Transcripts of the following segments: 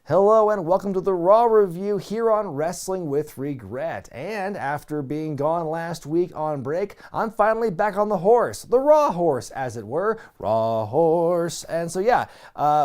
Hello and welcome to the Raw review here on Wrestling with Regret. And after being gone last week on break, I'm finally back on the horse, the Raw horse as it were, Raw horse. And so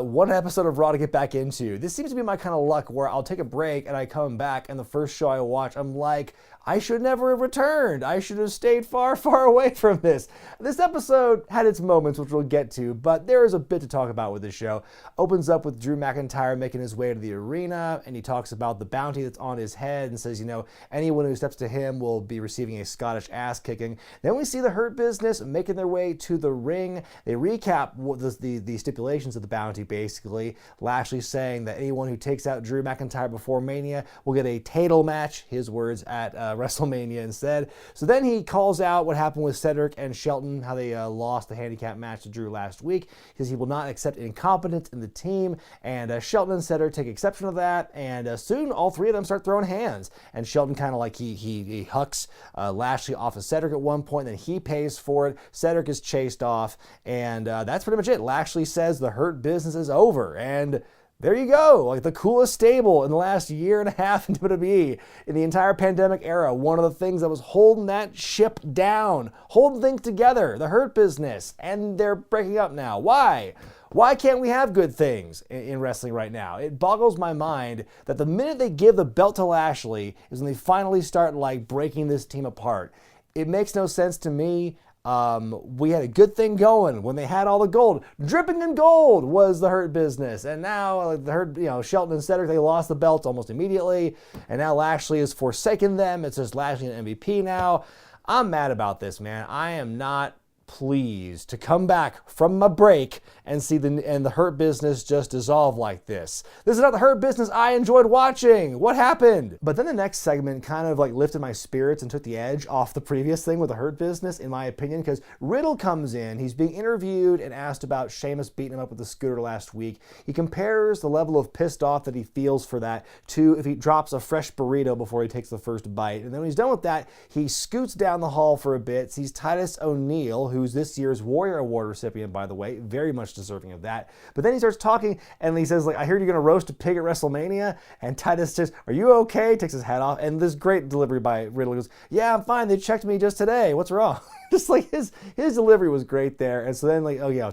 one episode of Raw to get back into. This seems to be my kind of luck where I'll take a break and I come back and the first show I watch, I'm like, I should never have returned. I should have stayed far, far away from this. This episode had its moments, which we'll get to, but there is a bit to talk about with this show. Opens up with Drew McIntyre making his way to the arena, and he talks about the bounty that's on his head and says, anyone who steps to him will be receiving a Scottish ass kicking. Then we see the Hurt Business making their way to the ring. They recap the stipulations of the bounty, basically. Lashley saying that anyone who takes out Drew McIntyre before Mania will get a title match, his words, at WrestleMania instead. So then he calls out what happened with Cedric and Shelton, how they lost the handicap match to Drew last week. He says he will not accept incompetence in the team, and Shelton and Cedric take exception of that, and soon all three of them start throwing hands. And Shelton kind of like he hucks Lashley off of Cedric at one point, then he pays for it. Cedric is chased off, and that's pretty much it. Lashley says the Hurt Business is over, and there you go, like the coolest stable in the last year and a half in WWE, in the entire pandemic era. One of the things that was holding that ship down, holding things together, the Hurt Business, and they're breaking up now. Why? Why can't we have good things in wrestling right now? It boggles my mind that the minute they give the belt to Lashley is when they finally start like breaking this team apart. It makes no sense to me. We had a good thing going when they had all the gold. Dripping in gold was the Hurt Business. And now the Hurt, Shelton and Cedric, they lost the belts almost immediately. And now Lashley has forsaken them. It's just Lashley and MVP now. I'm mad about this, man. I am not pleased to come back from my break and see the Hurt Business just dissolve like this. This is not the Hurt Business I enjoyed watching. What happened? But then the next segment kind of like lifted my spirits and took the edge off the previous thing with the Hurt Business, in my opinion, because Riddle comes in. He's being interviewed and asked about Sheamus beating him up with the scooter last week. He compares the level of pissed off that he feels for that to if he drops a fresh burrito before he takes the first bite. And then when he's done with that, he scoots down the hall for a bit, sees Titus O'Neil, who's this year's Warrior Award recipient, by the way, very much deserving of that. But then he starts talking and he says, I heard you're going to roast a pig at WrestleMania. And Titus says, are you okay? Takes his hat off. And this great delivery by Riddle goes, yeah, I'm fine. They checked me just today. What's wrong? Just like his delivery was great there. And so then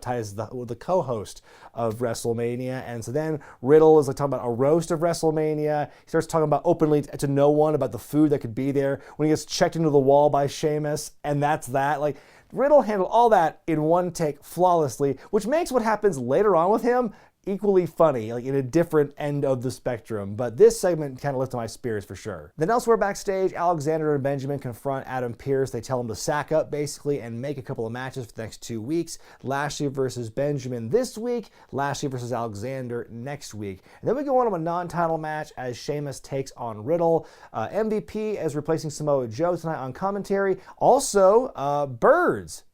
Titus is the co-host of WrestleMania. And so then Riddle is talking about a roast of WrestleMania. He starts talking about openly to no one about the food that could be there when he gets checked into the wall by Sheamus. And that's that. Riddle handled all that in one take flawlessly, which makes what happens later on with him equally funny, in a different end of the spectrum. But this segment kind of lifted my spirits for sure. Then elsewhere backstage, Alexander and Benjamin confront Adam Pearce. They tell him to sack up, basically, and make a couple of matches for the next 2 weeks. Lashley versus Benjamin this week, Lashley versus Alexander next week. And then we go on to a non-title match as Sheamus takes on Riddle. MVP is replacing Samoa Joe tonight on commentary. Also,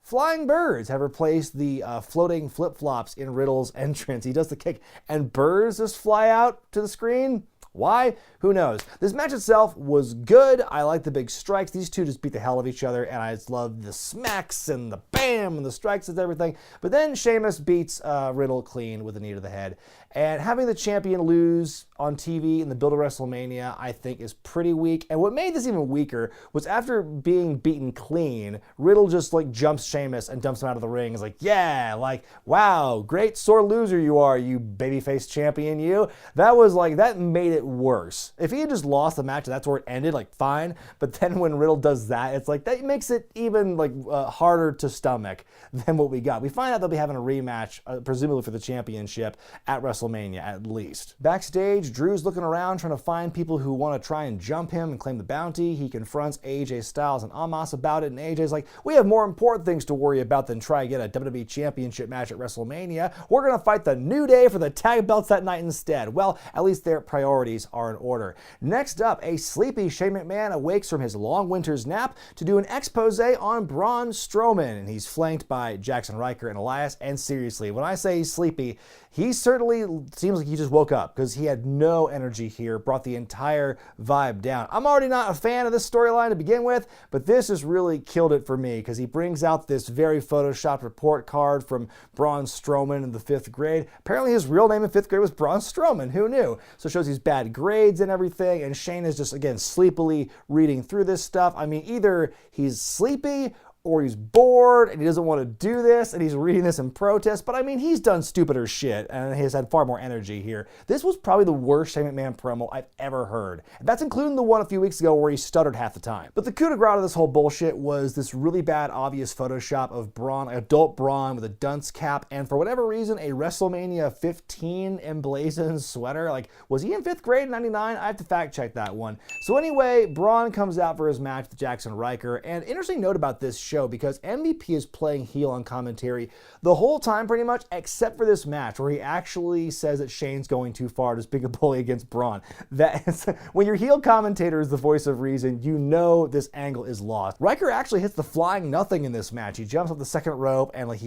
Flying birds have replaced the floating flip-flops in Riddle's entrance. He does the kick, and birds just fly out to the screen. Why? Who knows? This match itself was good. I like the big strikes. These two just beat the hell of each other, and I just love the smacks and the bam and the strikes and everything. But then Sheamus beats Riddle clean with a knee to the head. And having the champion lose on TV in the build of WrestleMania, I think, is pretty weak. And what made this even weaker was after being beaten clean, Riddle just jumps Sheamus and dumps him out of the ring. It's wow, great sore loser you are, you babyface champion, you. That made it worse. If he had just lost the match and that's where it ended, fine. But then when Riddle does that, it's that makes it even harder to stomach than what we got. We find out they'll be having a rematch, presumably for the championship, at WrestleMania at least. Backstage, Drew's looking around trying to find people who want to try and jump him and claim the bounty. He confronts AJ Styles and Omos about it, and AJ's like, we have more important things to worry about than try to get a WWE Championship match at WrestleMania. We're going to fight the New Day for the tag belts that night instead. Well, at least their priority priorities are in order. Next up, a sleepy Shane McMahon awakes from his long winter's nap to do an expose on Braun Strowman, and he's flanked by Jackson Ryker and Elias. And seriously, when I say he's sleepy, he certainly seems like he just woke up, because he had no energy here, brought the entire vibe down. I'm already not a fan of this storyline to begin with, but this has really killed it for me, because he brings out this very photoshopped report card from Braun Strowman in the 5th grade. Apparently his real name in 5th grade was Braun Strowman. Who knew? So it shows these bad grades and everything, and Shane is just, again, sleepily reading through this stuff. I mean, either he's sleepy or he's bored and he doesn't want to do this and he's reading this in protest. But I mean, he's done stupider shit and he's had far more energy here. This was probably the worst Shane McMahon promo I've ever heard. And that's including the one a few weeks ago where he stuttered half the time. But the coup de grace of this whole bullshit was this really bad, obvious Photoshop of Braun, adult Braun with a dunce cap, and for whatever reason, a WrestleMania 15 emblazoned sweater. Like, was he in 5th grade in 99? I have to fact check that one. So anyway, Braun comes out for his match with Jackson Ryker, and interesting note about this show, because MVP is playing heel on commentary the whole time pretty much, except for this match where he actually says that Shane's going too far, just being a bully against Braun. That is, when your heel commentator is the voice of reason, you know this angle is lost. Ryker actually hits the flying nothing in this match. He jumps up the second rope and like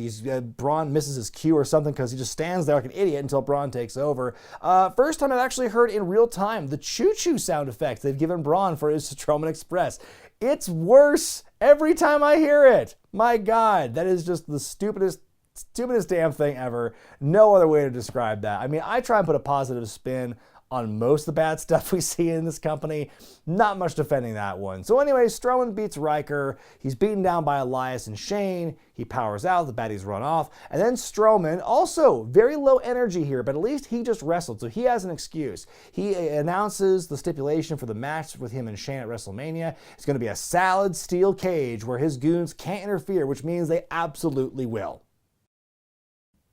Braun misses his cue or something, because he just stands there like an idiot until Braun takes over. First time I've actually heard in real time the choo-choo sound effects they've given Braun for his Strowman Express. It's worse every time I hear it. My God, that is just the stupidest damn thing ever. No other way to describe that. I mean, I try and put a positive spin on most of the bad stuff we see in this company. Not much defending that one. So anyway, Strowman beats Ryker. He's beaten down by Elias and Shane. He powers out, the baddies run off. And then Strowman, also very low energy here, but at least he just wrestled, so he has an excuse. He announces the stipulation for the match with him and Shane at WrestleMania. It's going to be a solid steel cage where his goons can't interfere, which means they absolutely will.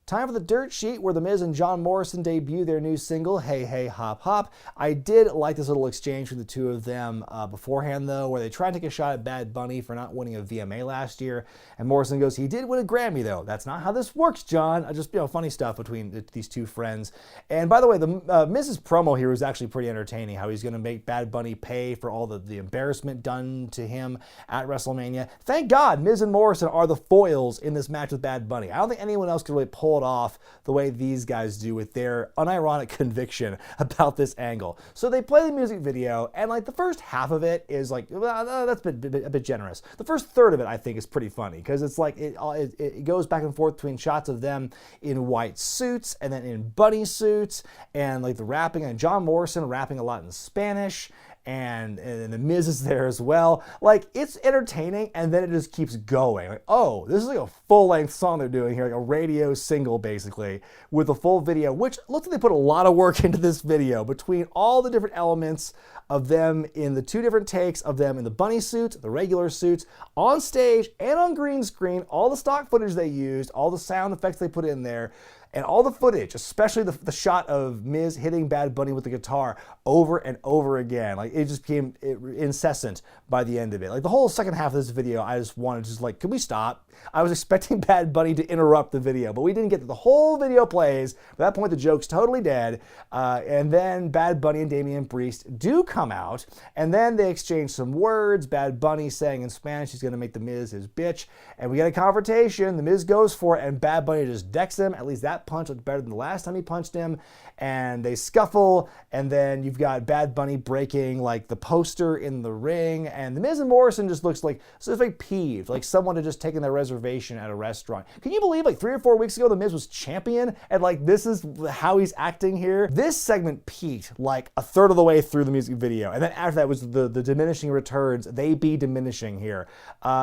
Time for the dirt sheet, where The Miz and John Morrison debut their new single, Hey Hey Hop Hop. I did like this little exchange between the two of them beforehand, though, where they try and take a shot at Bad Bunny for not winning a VMA last year. And Morrison goes, he did win a Grammy, though. That's not how this works, John. Just, funny stuff between these two friends. And by the way, the Miz's promo here was actually pretty entertaining, how he's going to make Bad Bunny pay for all the embarrassment done to him at WrestleMania. Thank God Miz and Morrison are the foils in this match with Bad Bunny. I don't think anyone else could really pull it off the way these guys do with their unironic conviction about this angle. So they play the music video, and like the first half of it is like, well, that's a bit generous. The first third of it, I think, is pretty funny, because it's like it goes back and forth between shots of them in white suits and then in bunny suits, and like the rapping, and John Morrison rapping a lot in Spanish, and the Miz is there as well. Like, it's entertaining, and then it just keeps going. Like, oh, this is like a full-length song they're doing here, like a radio single, basically, with a full video, which looks like they put a lot of work into this video, between all the different elements of them in the 2 different takes of them in the bunny suits, the regular suits, on stage and on green screen, all the stock footage they used, all the sound effects they put in there, and all the footage, especially the shot of Miz hitting Bad Bunny with the guitar over and over again. Like, it just became incessant by the end of it. Like, the whole second half of this video, I just wanted to just like, can we stop? I was expecting Bad Bunny to interrupt the video, but we didn't get to the whole video plays. At that point, the joke's totally dead. And then Bad Bunny and Damian Priest do come out, and then they exchange some words. Bad Bunny saying in Spanish he's going to make the Miz his bitch, and we get a confrontation. The Miz goes for it, and Bad Bunny just decks him. At least that punch looked better than the last time he punched him, and they scuffle, and then you've got Bad Bunny breaking like the poster in the ring, and the Miz and Morrison just looks like so like peeved, like someone had just taken their reservation at a restaurant. Can you believe like 3 or 4 weeks ago the Miz was champion, and like this is how he's acting here? This segment peaked like a third of the way through the music video, and then after that was the diminishing returns. They be diminishing here.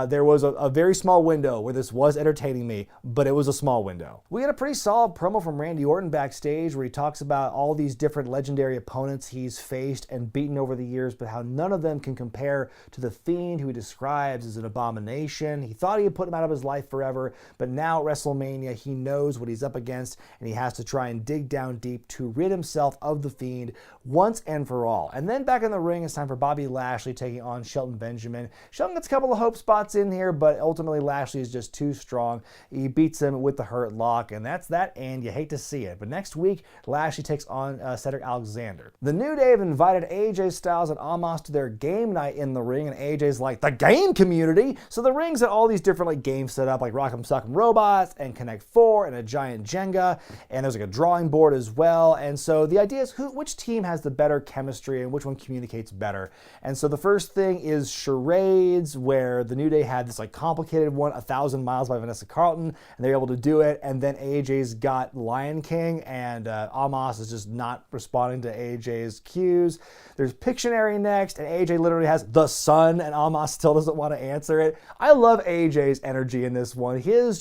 There was a very small window where this was entertaining me, but it was a small window. We had a pretty solid promo from Randy Orton backstage where he talks about all these different legendary opponents he's faced and beaten over the years, but how none of them can compare to the Fiend, who he describes as an abomination. He thought he had put him out of his life forever, but now at WrestleMania he knows what he's up against, and he has to try and dig down deep to rid himself of the Fiend once and for all. And then back in the ring, it's time for Bobby Lashley taking on Shelton Benjamin. Shelton gets a couple of hope spots in here, but ultimately Lashley is just too strong. He beats him with the Hurt Lock, and that's that and you hate to see it. But next week, Lashley takes on Cedric Alexander. The New Day have invited AJ Styles and Omos to their game night in the ring, and AJ's like, the game community? So the ring's at all these different like games set up, like Rock'em Sock'em Robots and Connect 4 and a giant Jenga, and there's like a drawing board as well. And so the idea is which team has the better chemistry and which one communicates better. And so the first thing is charades, where the New Day had this like complicated one, 1,000 Miles by Vanessa Carlton, and they were able to do it. And then AJ's got Lion King, and Omos is just not responding to AJ's cues. There's Pictionary next, and AJ literally has the sun, and Omos still doesn't want to answer it. I love AJ's energy in this one. His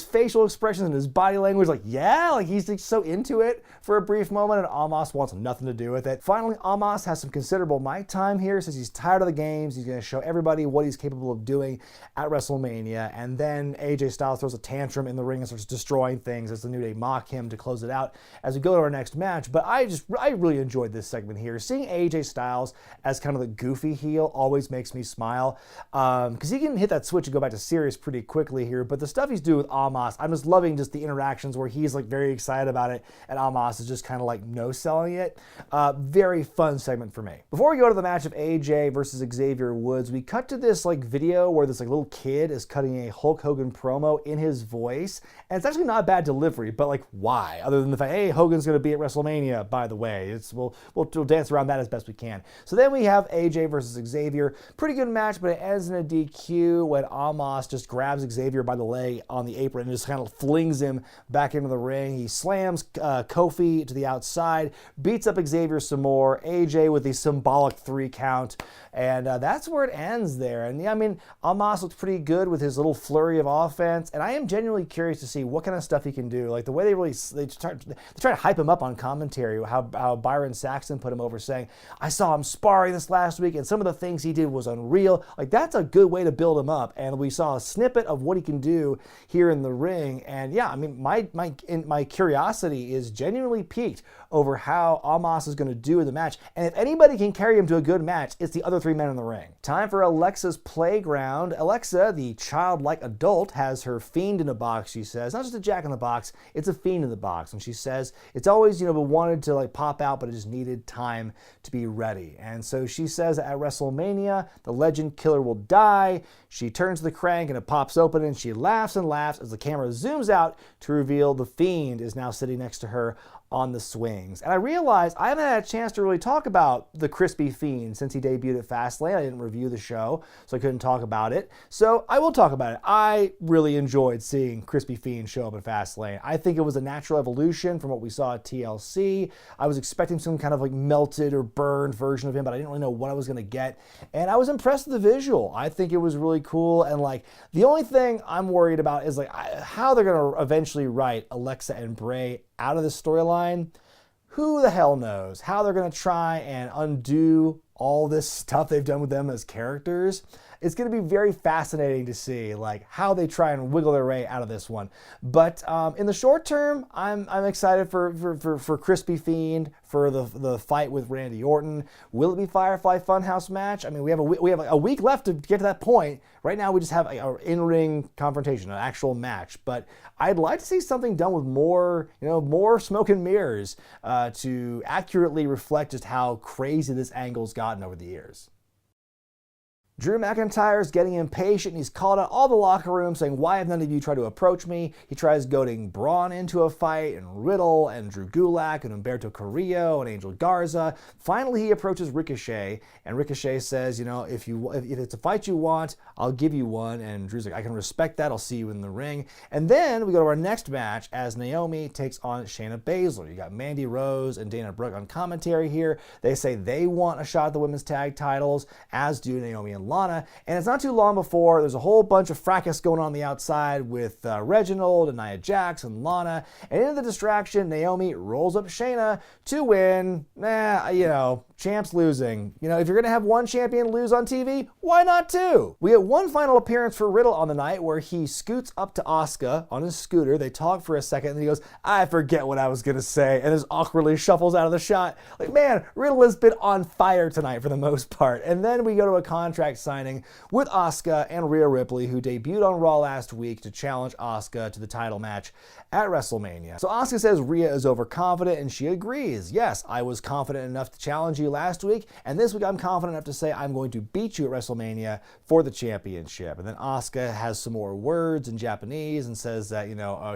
facial expressions and his body language, like, yeah, like he's like so into it for a brief moment, and Omos wants nothing to do with it. Finally, Omos has some considerable mic time here, since he's tired of the games. He's going to show everybody what he's capable of doing at WrestleMania, and then AJ Styles throws a tantrum in the ring and starts destroying things as the New Day mock him to close it out as we go to our next match. But I really enjoyed this segment here. Seeing AJ Styles as kind of the goofy heel always makes me smile, because he can hit that switch and go back to serious pretty quickly here. But the stuff he's doing with Omos, I'm just loving just the interactions where he's like very excited about it and Omos is just kind of like no-selling it. Very fun segment for me. Before we go to the match of AJ versus Xavier Woods, we cut to this like video where this like little kid is cutting a Hulk Hogan promo in his voice, and it's actually not a bad delivery, but like why? Other than the fact, hey, Hogan's going to be at WrestleMania, by the way. We'll dance around that as best we can. So then we have AJ versus Xavier. Pretty good match, but it ends in a DQ when Omos just grabs Xavier by the leg on the apron and just kind of flings him back into the ring. He slams Kofi to the outside, beats up Xavier some more. AJ with the symbolic 3 count, and that's where it ends there. And yeah, I mean, Omos looks pretty good with his little flurry of offense, and I am genuinely curious to see what kind of stuff he can do. Like the way they try to hype him up on commentary, how Byron Saxton put him over, saying, I saw him sparring this last week and some of the things he did was unreal. Like that's a good way to build him up, and we saw a snippet of what he can do here in the ring. And yeah, I mean, my curiosity is genuinely piqued over how Omos is going to do in the match, and if anybody can carry him to a good match, it's the other 3 men in the ring. Time for Alexa's playground. Alexa, the childlike adult, has her fiend in a box, she says. Not just a jack in the box, it's a fiend in the box. And she says it's always, been wanted to like pop out, but it just needed time to be ready. And so she says at WrestleMania, the legend killer will die. She turns the crank and it pops open, and she laughs and laughs as the camera zooms out to reveal the fiend is now sitting next to her on the swings. And I realized I haven't had a chance to really talk about the Crispy Fiend since he debuted at Fastlane. I didn't review the show, so I couldn't talk about it. So I will talk about it. I really enjoyed seeing Crispy Fiend show up at Fastlane. I think it was a natural evolution from what we saw at TLC. I was expecting some kind of like melted or burned version of him, but I didn't really know what I was going to get. And I was impressed with the visual. I think it was really cool. And like the only thing I'm worried about is like how they're going to eventually write Alexa and Bray out of this storyline. Who the hell knows how they're going to try and undo all this stuff they've done with them as characters. It's going to be very fascinating to see like how they try and wiggle their way out of this one. But in the short term, I'm excited for Crispy Fiend, for the fight with Randy Orton. Will it be Firefly Funhouse match? I mean, we have a week left to get to that point. Right now, we just have an in-ring confrontation, an actual match. But I'd like to see something done with more smoke and mirrors to accurately reflect just how crazy this angle's gotten over the years. Drew McIntyre's getting impatient. He's called out all the locker room saying, why have none of you tried to approach me? He tries goading Braun into a fight, and Riddle, and Drew Gulak, and Humberto Carrillo, and Angel Garza. Finally, he approaches Ricochet, and Ricochet says, if it's a fight you want, I'll give you one. And Drew's like, I can respect that. I'll see you in the ring. And then we go to our next match as Naomi takes on Shayna Baszler. You got Mandy Rose and Dana Brooke on commentary here. They say they want a shot at the women's tag titles, as do Naomi and Lana, and it's not too long before there's a whole bunch of fracas going on the outside with Reginald and Nia Jax and Lana, and in the distraction, Naomi rolls up Shayna to win. Champs losing. If you're going to have one champion lose on TV, why not two? We get one final appearance for Riddle on the night where he scoots up to Asuka on his scooter. They talk for a second, and then he goes, I forget what I was going to say, and just awkwardly shuffles out of the shot. Like, man, Riddle has been on fire tonight for the most part. And then we go to a contract contract signing with Asuka and Rhea Ripley, who debuted on Raw last week to challenge Asuka to the title match at WrestleMania. So Asuka says Rhea is overconfident, and she agrees. Yes, I was confident enough to challenge you last week, and this week I'm confident enough to say I'm going to beat you at WrestleMania for the championship. And then Asuka has some more words in Japanese and says that,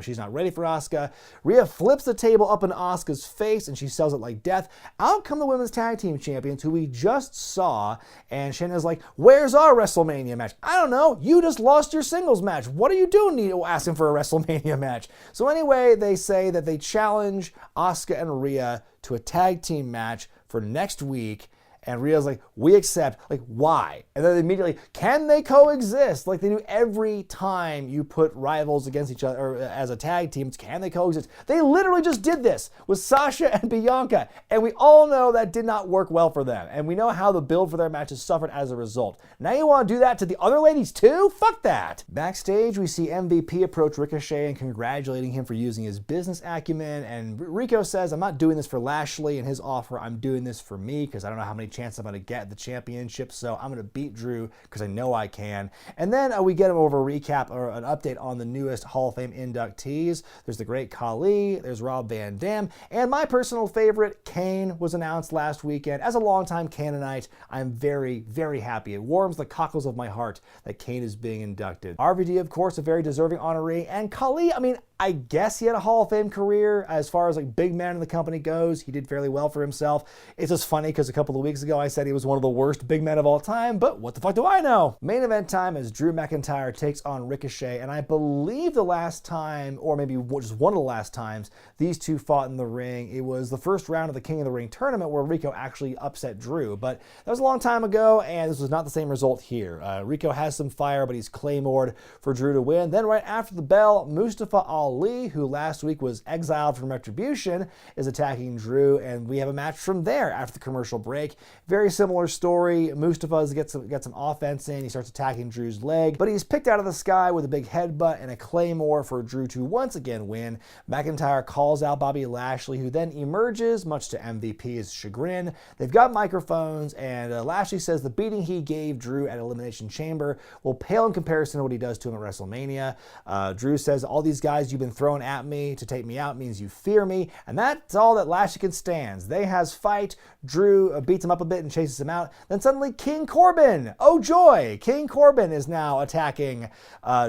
she's not ready for Asuka. Rhea flips the table up in Asuka's face, and she sells it like death. Out come the women's tag team champions, who we just saw, and Shayna's like, where's our WrestleMania match? I don't know. You just lost your singles match. What are you doing asking for a WrestleMania match? So anyway, they say that they challenge Asuka and Rhea to a tag team match for next week. And Rhea's like, we accept. Like, why? And then immediately, can they coexist? Like they do every time you put rivals against each other or as a tag team. Can they coexist? They literally just did this with Sasha and Bianca. And we all know that did not work well for them. And we know how the build for their matches suffered as a result. Now you want to do that to the other ladies too? Fuck that. Backstage, we see MVP approach Ricochet and congratulating him for using his business acumen. And Rico says, I'm not doing this for Lashley and his offer. I'm doing this for me because I don't know how many chance I'm going to get the championship, so I'm going to beat Drew because I know I can. And then we get him over a recap or an update on the newest Hall of Fame inductees. There's the great Khali, there's Rob Van Dam, and my personal favorite, Kane, was announced last weekend. As a longtime Canaanite, I'm very, very happy. It warms the cockles of my heart that Kane is being inducted. RVD, of course, a very deserving honoree, and Khali, I guess he had a Hall of Fame career as far as like big man in the company goes. He did fairly well for himself. It's just funny because a couple of weeks ago I said he was one of the worst big men of all time, but what the fuck do I know? Main event time as Drew McIntyre takes on Ricochet, and I believe the last time, or maybe just one of the last times, these two fought in the ring, it was the first round of the King of the Ring tournament where Rico actually upset Drew, but that was a long time ago, and this was not the same result here. Rico has some fire, but he's claymored for Drew to win. Then right after the bell, Mustafa Ali, who last week was exiled from Retribution, is attacking Drew, and we have a match from there after the commercial break. Very similar story. Mustafa gets some offense in. He starts attacking Drew's leg, but he's picked out of the sky with a big headbutt and a claymore for Drew to once again win. McIntyre calls out Bobby Lashley, who then emerges, much to MVP's chagrin. They've got microphones, and Lashley says the beating he gave Drew at Elimination Chamber will pale in comparison to what he does to him at WrestleMania. Drew says, all these guys you've been throwing at me to take me out means you fear me, and that's all that Lashley can stand. They has fight. Drew beats him up a bit and chases him out. Then suddenly King Corbin, oh joy, King Corbin is now attacking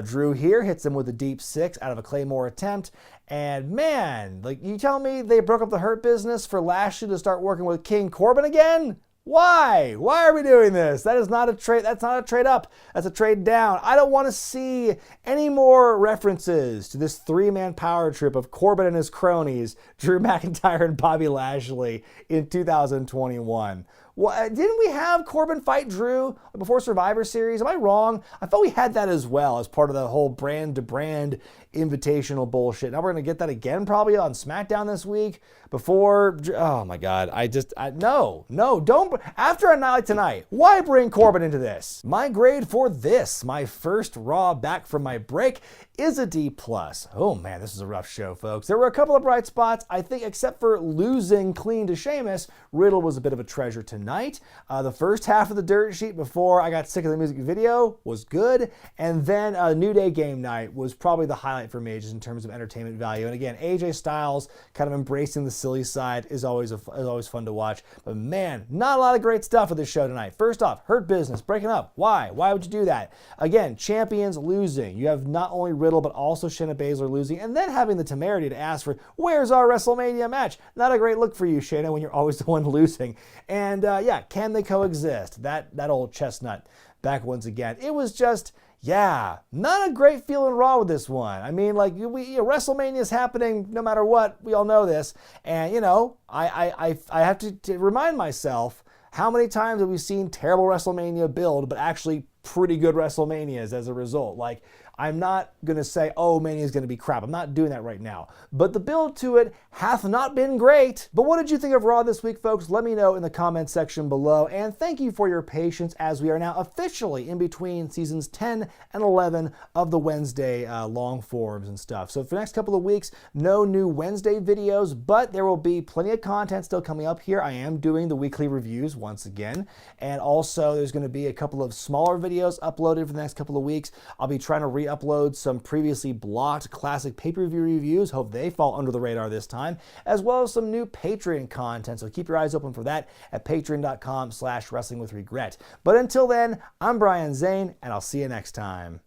Drew here, hits him with a deep six out of a Claymore attempt. And man, like, you tell me they broke up the Hurt Business for Lashley to start working with King Corbin again? Why? Why are we doing this? That is not a trade. That's not a trade up. That's a trade down. I don't want to see any more references to this three-man power trip of Corbin and his cronies, Drew McIntyre and Bobby Lashley in 2021. Well, didn't we have Corbin fight Drew before Survivor Series? Am I wrong? I thought we had that as well as part of the whole brand-to-brand invitational bullshit. Now we're going to get that again probably on SmackDown this week before, oh my God, no, don't, after a night like tonight, why bring Corbin into this? My grade for this, my first Raw back from my break, is a D+. Oh man, this is a rough show, folks. There were a couple of bright spots. I think except for losing clean to Sheamus, Riddle was a bit of a treasure tonight. The first half of the dirt sheet before I got sick of the music video was good, and then New Day game night was probably the highlight for me just in terms of entertainment value. And again, AJ Styles kind of embracing the silly side is always fun to watch. But man, not a lot of great stuff with this show tonight. First off, Hurt Business breaking up. Why? Why would you do that? Again, champions losing. You have not only Riddle but also Shayna Baszler losing, and then having the temerity to ask for, where's our WrestleMania match? Not a great look for you, Shayna, when you're always the one losing. And yeah, can they coexist? That old chestnut back once again. It was just, yeah, not a great feeling Raw with this one. I mean, like, WrestleMania is happening no matter what. We all know this. And, I have to remind myself, how many times have we seen terrible WrestleMania build, but actually pretty good WrestleManias as a result? Like, I'm not going to say, oh, Mania is going to be crap. I'm not doing that right now. But the build to it hath not been great. But what did you think of Raw this week, folks? Let me know in the comment section below. And thank you for your patience as we are now officially in between seasons 10 and 11 of the Wednesday long forms and stuff. So for the next couple of weeks, no new Wednesday videos, but there will be plenty of content still coming up here. I am doing the weekly reviews once again. And also there's going to be a couple of smaller videos uploaded for the next couple of weeks. I'll be trying to re-upload some previously blocked classic pay-per-view reviews. Hope they fall under the radar this time, as well as some new Patreon content. So keep your eyes open for that at patreon.com/wrestlingwithregret. But until then, I'm Brian Zane, and I'll see you next time.